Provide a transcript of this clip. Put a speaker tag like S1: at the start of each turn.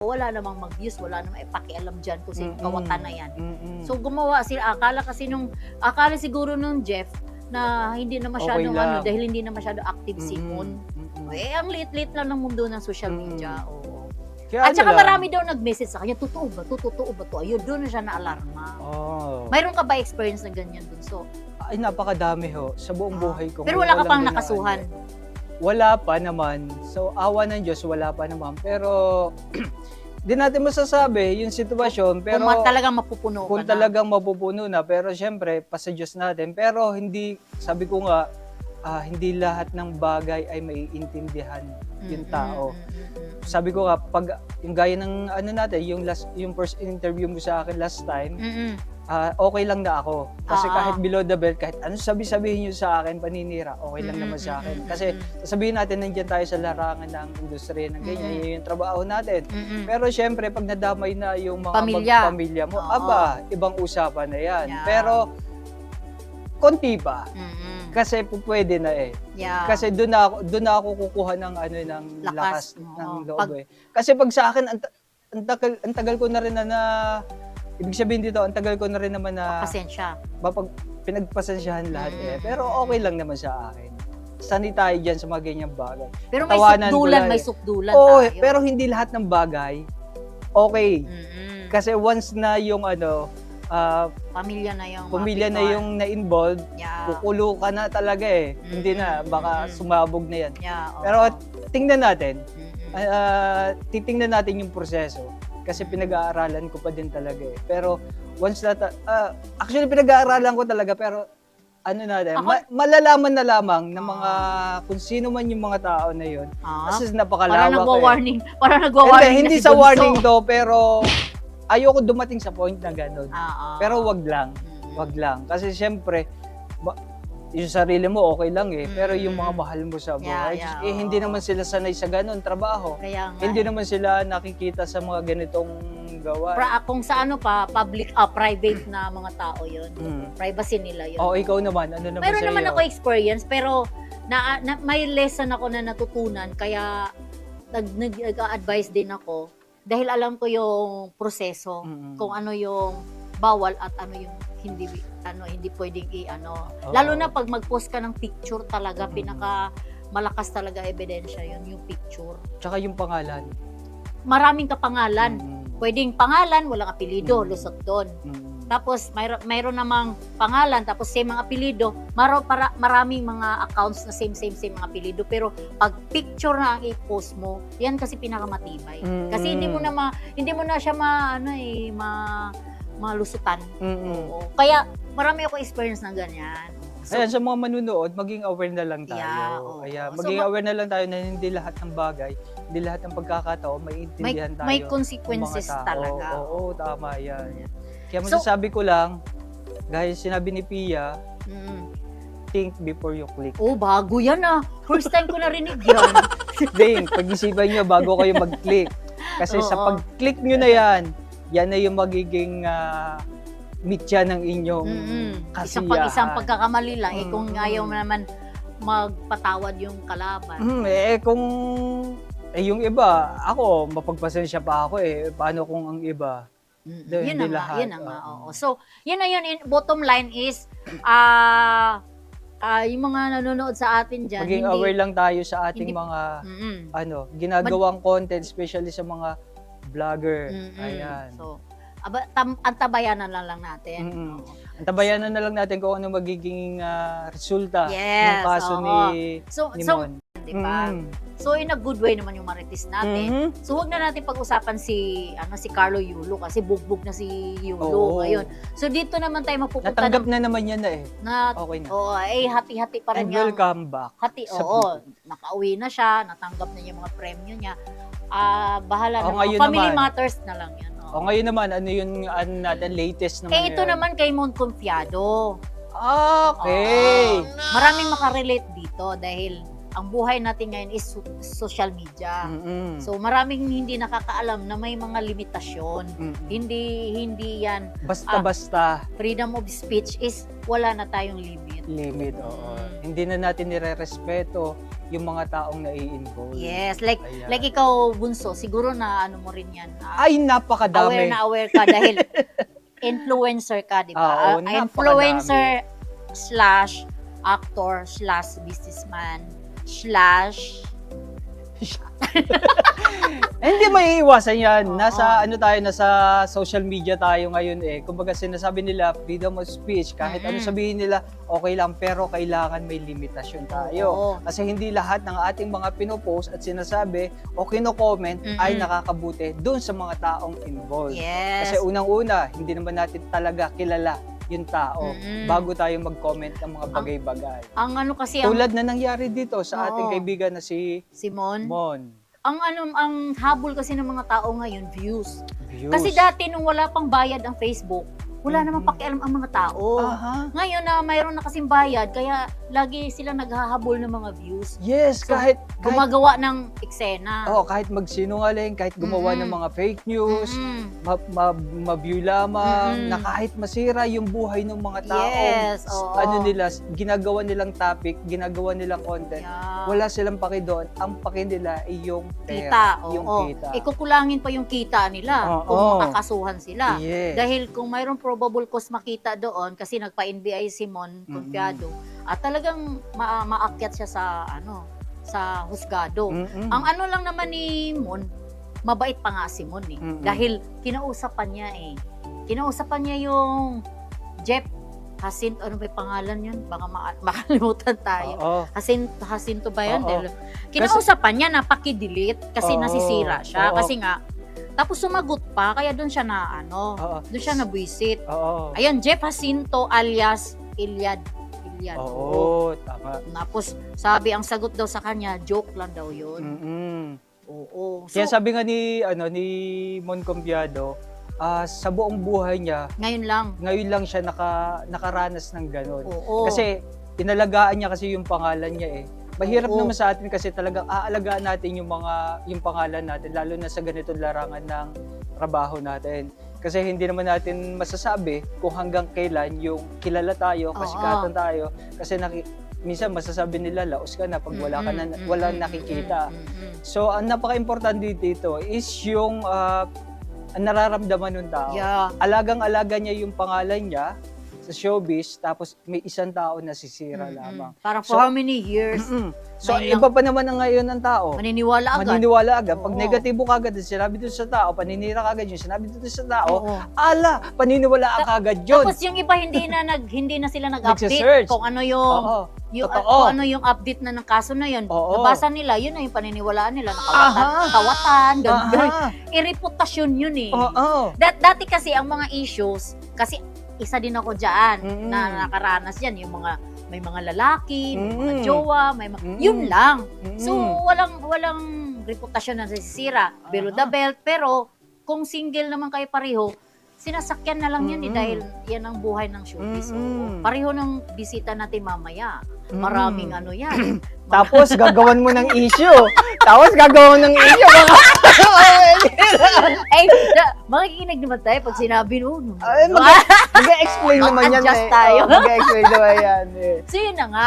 S1: wala namang mag-views, wala namang pakialam dyan kung sino kawatan na yan. So gumawa sila, akala siguro nung Jeff na hindi na masyadong dahil hindi na masyado active si Moon. Ang liit-liit lang ng mundo ng social media. Oo. At saka marami daw nag-message sa kanya, totoo ba to? Ayun, doon na siya na-alarma. Mayroon ka ba experience na ganyan dun? So,
S2: ay, napakadami ho. Sa buong buhay ko.
S1: Pero wala ka pang nakasuhan?
S2: Wala pa naman. So, awa ng Diyos, wala pa naman. Pero, di natin masasabi yung sitwasyon. Pero,
S1: kung talagang mapupuno ka
S2: kung talagang mapupuno na. Pero, syempre, pa sa Diyos natin. Pero, hindi, sabi ko nga, hindi lahat ng bagay ay maiintindihan yung tao. Sabi ko nga, pag yung gaya ng ano natin, yung first interview mo sa akin last time, okay lang na ako. Kasi kahit below the belt, kahit ano sabihin nyo sa akin, paninira, okay lang naman sa akin. Kasi sasabihin natin, nandiyan tayo sa larangan ng industriya ng ganyan, yun yung trabaho natin. Pero syempre, pag nadamay na yung mga pamilya mo, ibang usapan na yan. Pero, konti pa. Kasi pwede na eh. Kasi doon na ako kukuha ng lakas ng loob eh. Kasi pag sa akin ang tagal ko na rin na ibig sabihin dito, ang tagal ko na rin naman na
S1: pasensya.
S2: Pinagpasensyahan lahat eh. Pero okay lang naman sa akin. Sanay tayo diyan sa mga ganyang bagay.
S1: Pero may sukdulan
S2: tayo.
S1: tayo.
S2: Pero hindi lahat ng bagay okay. Kasi once na yung
S1: pamilya na
S2: yung na-involved, kukulo ka na talaga eh. Hindi na, baka sumabog na yan. Pero tingnan natin, titingnan natin yung proseso. Kasi pinag-aaralan ko pa din talaga eh. Pero once na, actually pinag-aaralan ko talaga, pero malalaman na lamang ng mga, kung sino man yung mga tao na yun. Kasi napakalawak
S1: eh. Parang nagwa-warning.
S2: Hindi sa warning to, pero ayoko dumating sa point na gano'n. Pero wag lang. Kasi siyempre, yung sarili mo okay lang eh. Pero yung mga mahal mo sa buhay, hindi naman sila sanay sa gano'n trabaho. Hindi naman sila nakikita sa mga ganitong gawa.
S1: Kung sa public, private na mga tao yun. Privacy nila yun.
S2: Ikaw naman, ano naman
S1: Meron
S2: sa'yo?
S1: naman ako experience, pero may lesson ako na natutunan, kaya nag-advise din ako. Dahil alam ko yung proseso, kung ano yung bawal at ano yung hindi pwedeng Lalo na pag mag-post ka ng picture talaga, pinaka malakas talaga ebidensya yun, yung picture.
S2: Tsaka yung pangalan.
S1: Maraming kapangalan. Pwedeng pangalan, walang apelido, lusot doon. Tapos mayroon namang pangalan, tapos same mga apelido. Maraming mga accounts na same mga apelido. Pero pag picture na ang i-post mo, yan kasi pinakamatibay. Kasi hindi mo na siya malusutan. Oo. Kaya marami ako experience ng ganyan. So,
S2: ayan, sa mga manunood, maging aware na lang tayo. Maging aware na lang tayo na hindi lahat ng bagay, hindi lahat ng pagkakataon, maiintindihan tayo.
S1: May consequences talaga.
S2: Oo, tama yan. Kaya masasabi ko lang, dahil sinabi ni Pia, think before you click.
S1: Bago yan First time ko narinig yan.
S2: Think, pag-isipan nyo bago kayo mag-click. Kasi sa pag-click nyo na yan na yung magiging mitya ng inyong kasiyahan.
S1: Isang pagkakamali lang. Kung ayaw mo naman magpatawad yung kalaban.
S2: Kung yung iba, ako, mapagpasensya pa ako Paano kung ang iba?
S1: Yun na nga. So, yun na yun. Bottom line is, yung mga nanonood sa atin dyan,
S2: maging aware lang tayo sa ating mga ginagawang content, especially sa mga vlogger. Ayan.
S1: So, antabayanan lang natin.
S2: Antabayanan na lang natin kung ano magiging resulta ng kaso ni Mon.
S1: Diba? So, in a good way naman yung marites natin. So, huwag na natin pag-usapan si Carlo Yulo kasi bugbog na si Yulo ngayon. So, dito naman tayo mapupunta.
S2: Natanggap na naman yan okay na.
S1: Hati-hati pa rin
S2: And welcome back.
S1: Nakauwi na siya, natanggap na yung mga premyo niya. Bahala na. Family matters na lang yan.
S2: Ngayon naman, ano yung natin latest naman
S1: ito naman kay Mon Confiado.
S2: Okay.
S1: Maraming makarelate dito dahil ang buhay natin ngayon is social media. So maraming hindi nakakaalam na may mga limitasyon. Hindi yan
S2: basta-basta.
S1: Freedom of speech is wala na tayong limit.
S2: Oo. Hindi na natin nire-respeto yung mga taong nai-involve.
S1: Yes, like
S2: Ayan.
S1: like ikaw, Bunso, siguro na ano mo rin yan.
S2: Ay, napakadami.
S1: Aware ka dahil influencer ka, di ba?
S2: Oo, napakadami.
S1: Influencer slash actor slash businessman slash
S2: Hindi maiiwasan yan.
S1: Oo.
S2: Nasa social media tayo ngayon eh. Kumbaga sinasabi nila, freedom of speech, kahit ano sabihin nila, okay lang, pero kailangan may limitasyon tayo.
S1: Oo.
S2: Kasi hindi lahat ng ating mga pinopost at sinasabi o kino-comment ay nakakabuti doon sa mga taong involved.
S1: Yes.
S2: Kasi unang-una, hindi naman natin talaga kilala yung tao bago tayo mag-comment ng mga bagay-bagay.
S1: Ang ano kasi
S2: Tulad na nangyari dito sa ating
S1: Oo.
S2: kaibigan na si
S1: Simon,
S2: Mon.
S1: ang habol kasi ng mga tao ngayon, views.
S2: Views.
S1: Kasi dati nung wala pang bayad ang Facebook, wala namang pakialam ang mga tao.
S2: Aha.
S1: Ngayon na mayroon na kasing bayad, kaya lagi sila naghahabol ng mga views.
S2: Yes,
S1: So,
S2: kahit
S1: Gumagawa ng eksena.
S2: kahit magsinungaling, kahit gumawa ng mga fake news, ma-view lamang, na kahit masira yung buhay ng mga tao,
S1: Yes, oo.
S2: ginagawa nilang topic, ginagawa nilang content,
S1: Yeah.
S2: wala silang paki doon. Ang paki nila ay yung
S1: Kita,
S2: pera, yung
S1: oo.
S2: kita.
S1: Ikukulangin pa yung kita nila
S2: Oo.
S1: kung makakasuhan sila.
S2: Yes.
S1: Dahil kung mayroong probable cause makita doon, kasi nagpa-NBI si Mon Confiado, at talagang maakyat siya sa husgado. Ang ano lang naman ni Mon, mabait pa nga si Mon eh. Dahil kinausapan niya eh. Kinausapan niya yung Jeff Jacinto, ano ba yung pangalan yun? Baka makalimutan tayo.
S2: Oo.
S1: Jacinto ba yan?
S2: Oo.
S1: Dahil kinausapan niya na paki-delete kasi
S2: Oo.
S1: nasisira siya.
S2: Oo.
S1: Kasi nga, tapos sumagot pa, kaya doon siya
S2: Oo.
S1: doon siya nabwisit.
S2: Oo.
S1: Ayun, Jeff Jacinto alias Iliad.
S2: Oo, tama.
S1: Tapos sabi ang sagot daw sa kanya, joke lang daw yun. Oo. So,
S2: Kaya sabi nga ni Mon Confiado, sa buong buhay niya, ngayon lang siya nakaranas ng gano'n.
S1: Oo.
S2: Kasi inalagaan niya kasi yung pangalan niya eh. Mahirap
S1: Oo.
S2: naman sa atin kasi talagang aalagaan natin yung pangalan natin, lalo na sa ganitong larangan ng trabaho natin. Kasi hindi naman natin masasabi kung hanggang kailan yung kilala tayo, kasikatan tayo. Kasi minsan masasabi nila, laos ka na pag walang nakikita. So, ang napaka-importante dito is yung ang nararamdaman ng tao.
S1: Yeah.
S2: Alagang-alaga niya yung pangalan niya sa showbiz, tapos may isang tao na sisira lamang.
S1: Parang for how many years?
S2: So,
S1: Ngayon
S2: iba pa naman ang ngayon ng tao.
S1: Maniniwala agad.
S2: Maniniwala agad. Pag
S1: Oo.
S2: negatibo ka agad, sinabi doon sa tao, paninira ka agad yun, sinabi doon sa tao,
S1: Oo.
S2: ala, paniniwalaan ka agad yun.
S1: Tapos yung iba hindi na sila nag-update
S2: Nagsisearch.
S1: kung ano yung
S2: Oo.
S1: kung
S2: Totoo.
S1: ano yung update na ng kaso na yun.
S2: Oo.
S1: Nabasa nila, yun na yung paniniwalaan nila,
S2: Aha.
S1: kawatan, ganun.
S2: Aha.
S1: Ireputasyon yun eh.
S2: Oo.
S1: Dati kasi ang mga issues, kasi isa din ako dyan na nakaranas yan, yung may mga lalaki, may mga jowa, yun lang. So walang reputasyon na nasisira, below the belt, pero kung single naman kayo pareho, sinasakyan na lang yan eh, dahil yan ang buhay ng showbiz. Oo. Pareho ng bisita natin mamaya. Maraming ano yan.
S2: Tapos gagawan mo ng issue.
S1: Ay, makikinig naman tayo pag sinabi no.
S2: Mag-explain naman yan.
S1: Mag-adjust tayo.
S2: Mag-explain naman yan.
S1: So yun na nga,